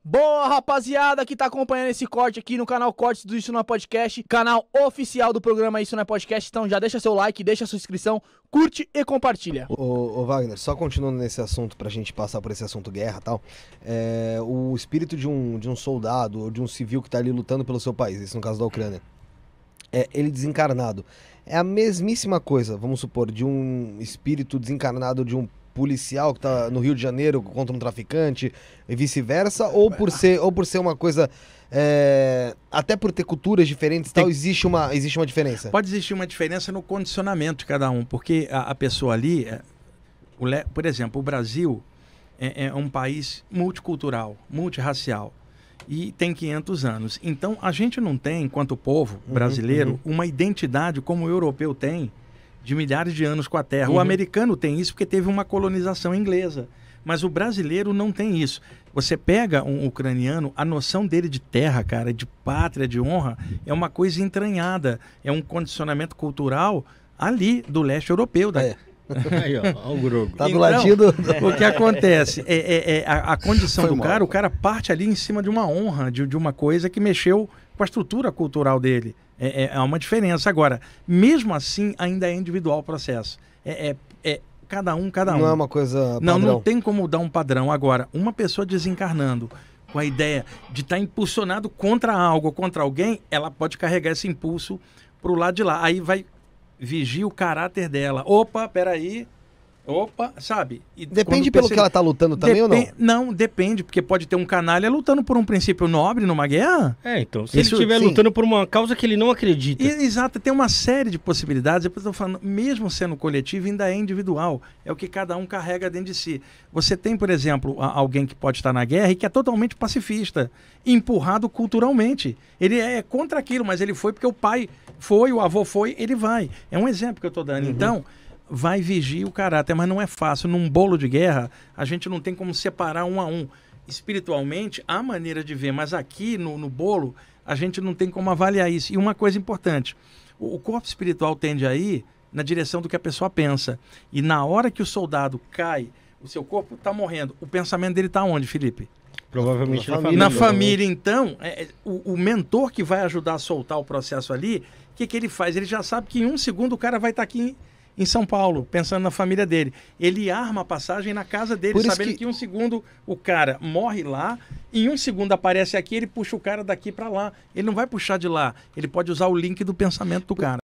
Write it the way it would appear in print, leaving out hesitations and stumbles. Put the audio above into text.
Boa, rapaziada, que tá acompanhando esse corte aqui no canal Cortes do Isso Não é Podcast, canal oficial do programa Isso Não é Podcast. Então já deixa seu like, deixa sua inscrição, curte e compartilha. Ô Wagner, só continuando nesse assunto, pra gente passar por esse assunto guerra e tal, o espírito de um soldado ou de um civil que tá ali lutando pelo seu país, isso no caso da Ucrânia, ele desencarnado, é a mesmíssima coisa, vamos supor, de um espírito desencarnado de um policial que tá no Rio de Janeiro contra um traficante e vice-versa, ou por ser uma coisa, até por ter culturas diferentes e tal, existe uma diferença? Pode existir uma diferença no condicionamento de cada um, porque a pessoa ali, por exemplo, o Brasil é um país multicultural, multirracial e tem 500 anos. Então a gente não tem, enquanto povo brasileiro, uma identidade como o europeu tem, de milhares de anos com a terra. O americano tem isso porque teve uma colonização inglesa. Mas o brasileiro não tem isso. Você pega um ucraniano, a noção dele de terra, cara, de pátria, de honra, é uma coisa entranhada. É um condicionamento cultural ali do leste europeu. Aí, ó, o Grogo. Tá do ladinho do... O que acontece? A condição do cara, o cara parte ali em cima de uma honra, de uma coisa que mexeu com a estrutura cultural dele. É uma diferença. Agora, mesmo assim, ainda é individual o processo. Cada um. Não é uma coisa padrão. Não tem como dar um padrão. Agora, uma pessoa desencarnando com a ideia de estar impulsionado contra algo, contra alguém, ela pode carregar esse impulso pro lado de lá. Aí vai vigiar o caráter dela. Opa, peraí. Opa, sabe? E depende pelo que ela tá lutando também ou não? Não, depende, porque pode ter um canalha lutando por um princípio nobre numa guerra. Então, se ele estiver lutando por uma causa que ele não acredita. Exato, tem uma série de possibilidades. Depois eu tô falando, mesmo sendo coletivo, ainda é individual. É o que cada um carrega dentro de si. Você tem, por exemplo, alguém que pode estar na guerra e que é totalmente pacifista, empurrado culturalmente. Ele é contra aquilo, mas ele foi porque o pai foi, o avô foi, ele vai. É um exemplo que eu tô dando. Então, vai vigiar o caráter, mas não é fácil. Num bolo de guerra, a gente não tem como separar um a um. Espiritualmente, há maneira de ver, mas aqui no bolo, a gente não tem como avaliar isso. E uma coisa importante, o corpo espiritual tende a ir na direção do que a pessoa pensa. E na hora que o soldado cai, o seu corpo está morrendo, o pensamento dele está onde, Felipe? Provavelmente na família. Então, o mentor que vai ajudar a soltar o processo ali, o que ele faz? Ele já sabe que em um segundo o cara vai estar aqui em São Paulo, pensando na família dele. Ele arma a passagem na casa dele, sabendo que em um segundo o cara morre lá, em um segundo aparece aqui, ele puxa o cara daqui para lá. Ele não vai puxar de lá, ele pode usar o link do pensamento do cara.